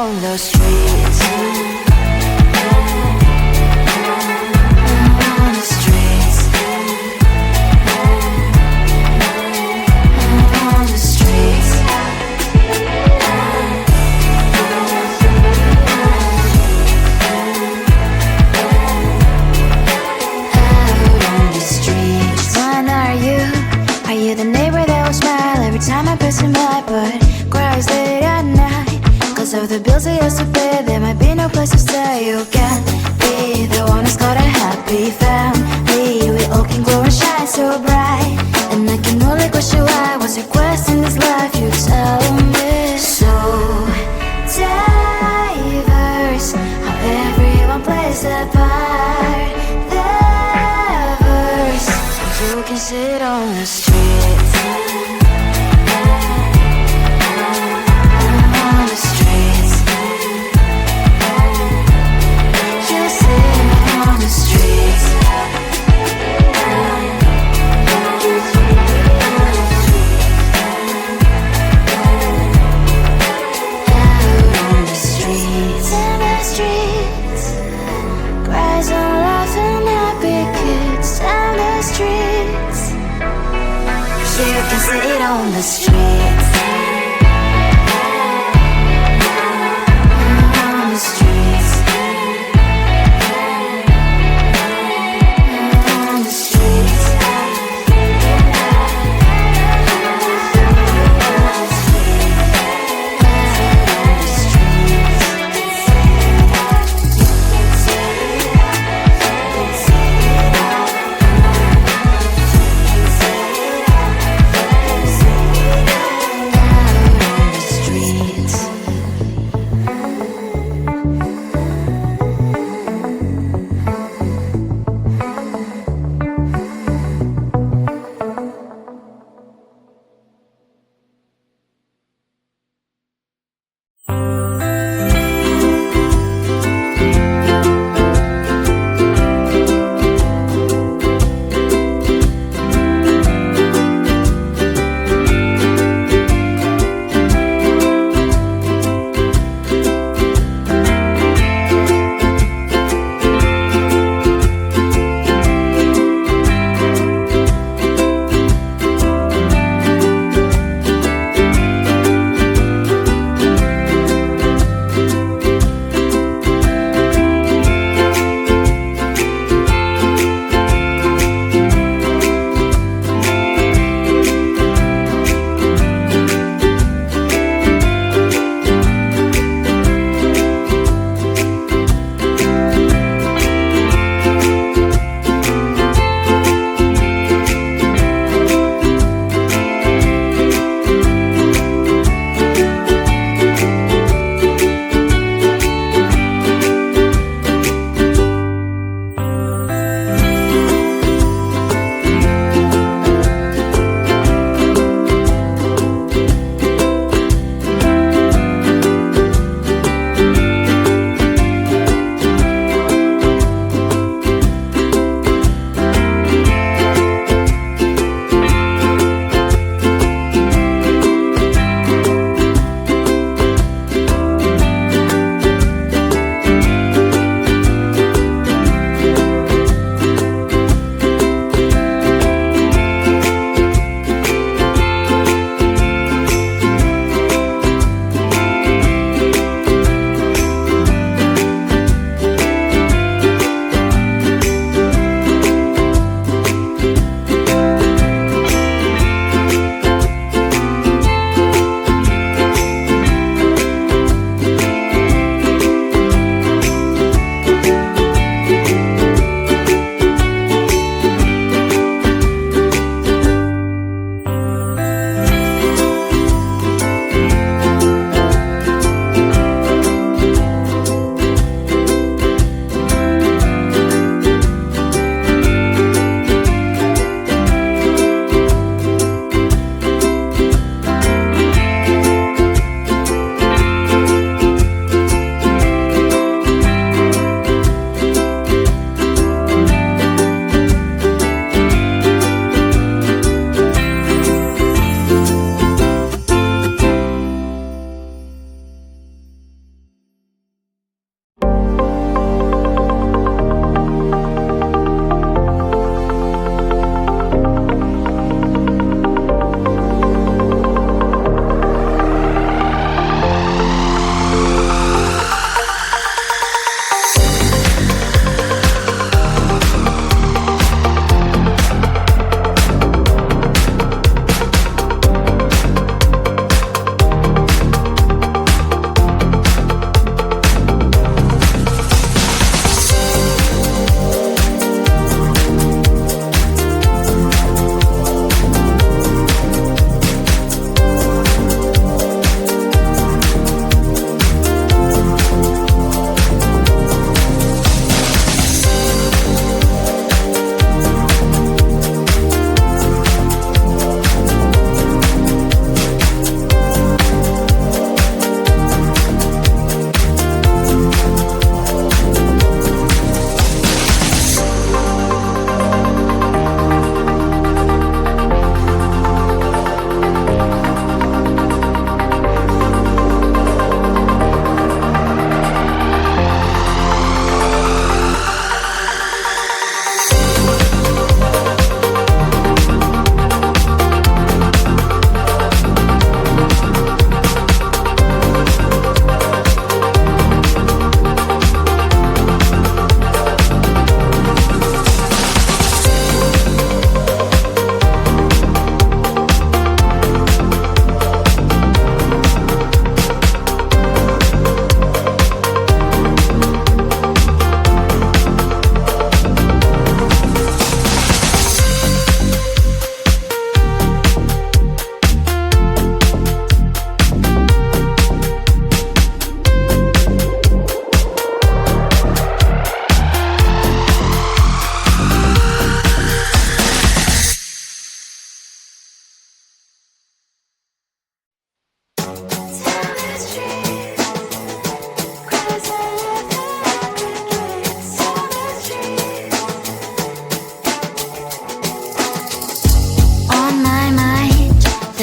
on the streets. On the streets. On the streets. Out on the streets. When are you? Are you the neighbor that will smile every time I pass him by, but cries late at night? Cause of the bills I used to pay, there might be no place to stay. You can't be the one who's got a happy family. We all can glow and shine so bright, and I can only question why. What's your quest in this life? You tell me. So diverse, how everyone plays their part. Their verse, you can sit on the streets. On the streets. You sit on the streets. Out on the streets. In the streets. Cries and laughing happy kids. Down the streets. You can sit on the streets. On the streets. On the streets.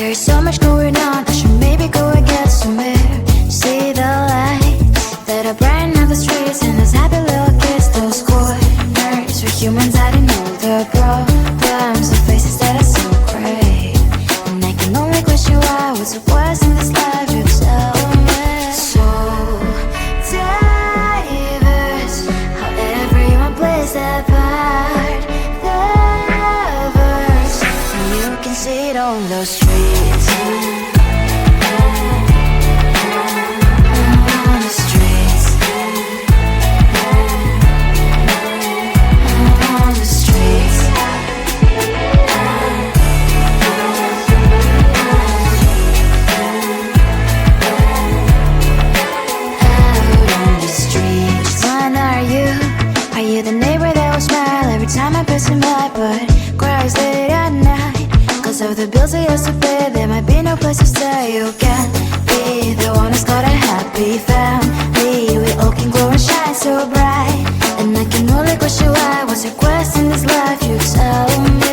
There's so much going on, I should maybe go and get some air. See the lights that are brighten up the streets, and those happy little kids, those corners where humans hiding all the problems, the faces that are so gray. And I can only question why, what's the worst in this life, you tell me. So diverse, how everyone plays their part. The verse, and you can see it on those streets. On the streets. On the streets. When are you? Are you the neighbor that will smile every time I pass him by, but cries late at night? Cause of the bills he has to pay, there might be no place to stay. You can be the one who's got a happy family. We all can glow and shine so bright, and I can only question why. What's your quest in this life, you tell me.